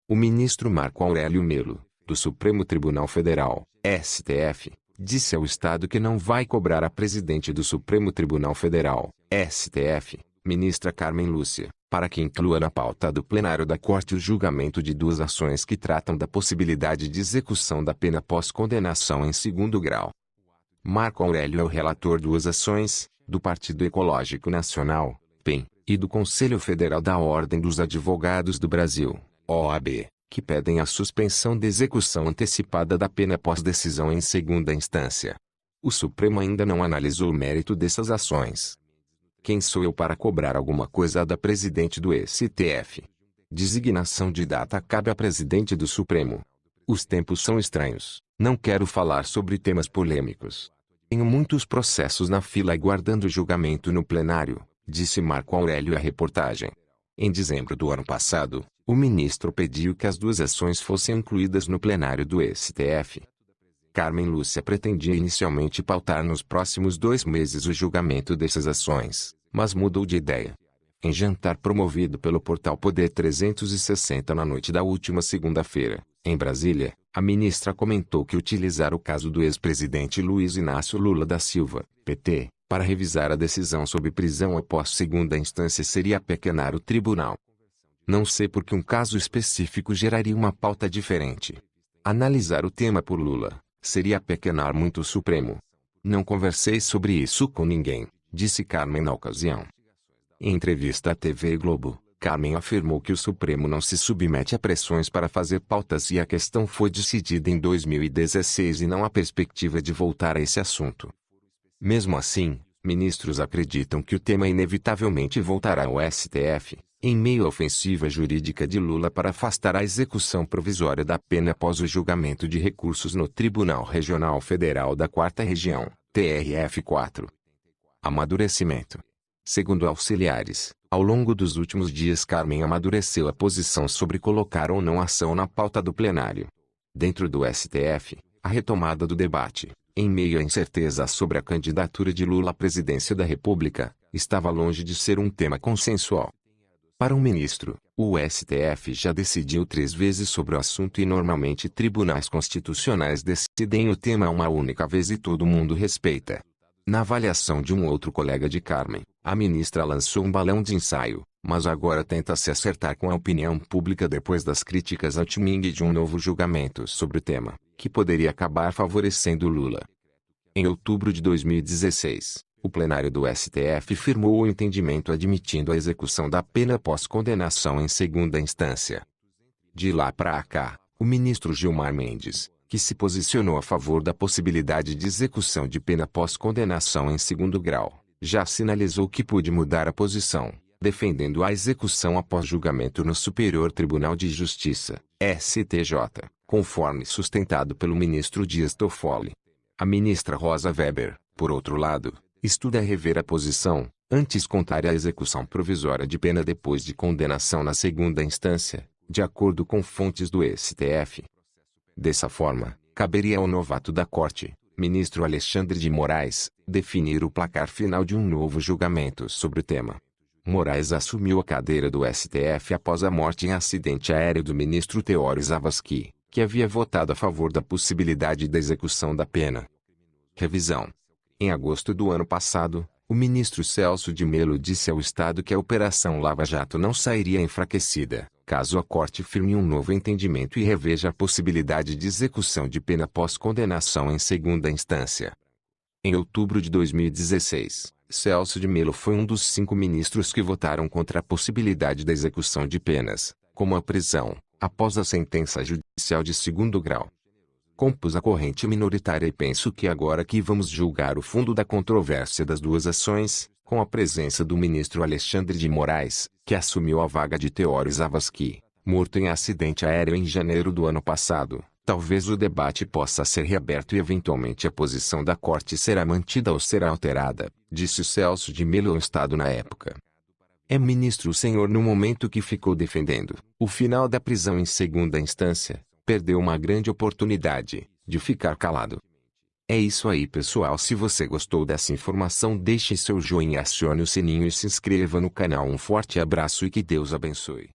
O ministro Marco Aurélio Melo, do Supremo Tribunal Federal, STF, disse ao Estado que não vai cobrar a presidente do Supremo Tribunal Federal, STF, ministra Carmen Lúcia, para que inclua na pauta do plenário da Corte o julgamento de duas ações que tratam da possibilidade de execução da pena após condenação em segundo grau. Marco Aurélio é o relator de duas ações, do Partido Ecológico Nacional, PEN, e do Conselho Federal da Ordem dos Advogados do Brasil, OAB, que pedem a suspensão da execução antecipada da pena após decisão em segunda instância. O Supremo ainda não analisou o mérito dessas ações. Quem sou eu para cobrar alguma coisa da presidente do STF? Designação de data cabe à presidente do Supremo. Os tempos são estranhos, não quero falar sobre temas polêmicos. Tenho muitos processos na fila aguardando julgamento no plenário, disse Marco Aurélio à reportagem. Em dezembro do ano passado, o ministro pediu que as duas ações fossem incluídas no plenário do STF. Carmen Lúcia pretendia inicialmente pautar nos próximos 2 meses o julgamento dessas ações, mas mudou de ideia. Em jantar promovido pelo portal Poder 360 na noite da última segunda-feira, em Brasília, a ministra comentou que utilizar o caso do ex-presidente Luiz Inácio Lula da Silva, PT, para revisar a decisão sobre prisão após segunda instância seria apequenar o tribunal. Não sei por que um caso específico geraria uma pauta diferente. Analisar o tema por Lula seria apequenar muito o Supremo. Não conversei sobre isso com ninguém, disse Carmen na ocasião. Em entrevista à TV Globo, Carmen afirmou que o Supremo não se submete a pressões para fazer pautas e a questão foi decidida em 2016 e não há perspectiva de voltar a esse assunto. Mesmo assim, ministros acreditam que o tema inevitavelmente voltará ao STF, em meio à ofensiva jurídica de Lula para afastar a execução provisória da pena após o julgamento de recursos no Tribunal Regional Federal da 4ª Região, TRF4. Amadurecimento. Segundo auxiliares, ao longo dos últimos dias Carmen amadureceu a posição sobre colocar ou não ação na pauta do plenário. Dentro do STF, a retomada do debate, em meio à incerteza sobre a candidatura de Lula à presidência da República, estava longe de ser um tema consensual. Para um ministro, o STF já decidiu 3 vezes sobre o assunto e normalmente tribunais constitucionais decidem o tema uma única vez e todo mundo respeita. Na avaliação de um outro colega de Carmen, a ministra lançou um balão de ensaio, mas agora tenta se acertar com a opinião pública depois das críticas ao timing de um novo julgamento sobre o tema, que poderia acabar favorecendo Lula. Em outubro de 2016, o plenário do STF firmou o entendimento admitindo a execução da pena após condenação em segunda instância. De lá para cá, o ministro Gilmar Mendes, que se posicionou a favor da possibilidade de execução de pena após condenação em segundo grau, já sinalizou que pôde mudar a posição, defendendo a execução após julgamento no Superior Tribunal de Justiça, STJ, conforme sustentado pelo ministro Dias Toffoli. A ministra Rosa Weber, por outro lado, estuda rever a posição, antes contrária à execução provisória de pena depois de condenação na segunda instância, de acordo com fontes do STF. Dessa forma, caberia ao novato da Corte, ministro Alexandre de Moraes, definir o placar final de um novo julgamento sobre o tema. Moraes assumiu a cadeira do STF após a morte em acidente aéreo do ministro Teório Zavascki, que havia votado a favor da possibilidade da execução da pena. Revisão. Em agosto do ano passado, o ministro Celso de Mello disse ao Estado que a Operação Lava Jato não sairia enfraquecida, caso a Corte firme um novo entendimento e reveja a possibilidade de execução de pena após condenação em segunda instância. Em outubro de 2016, Celso de Mello foi um dos 5 ministros que votaram contra a possibilidade da execução de penas, como a prisão, após a sentença judicial de segundo grau. Compus a corrente minoritária e penso que agora que vamos julgar o fundo da controvérsia das duas ações, com a presença do ministro Alexandre de Moraes, que assumiu a vaga de Teório Zavascki, morto em acidente aéreo em janeiro do ano passado, talvez o debate possa ser reaberto e eventualmente a posição da Corte será mantida ou será alterada, disse Celso de Mello ao Estado na época. É ministro o senhor no momento que ficou defendendo o final da prisão em segunda instância, perdeu uma grande oportunidade de ficar calado. É isso aí pessoal, se você gostou dessa informação deixe seu joinha, acione o sininho e se inscreva no canal. Um forte abraço e que Deus abençoe.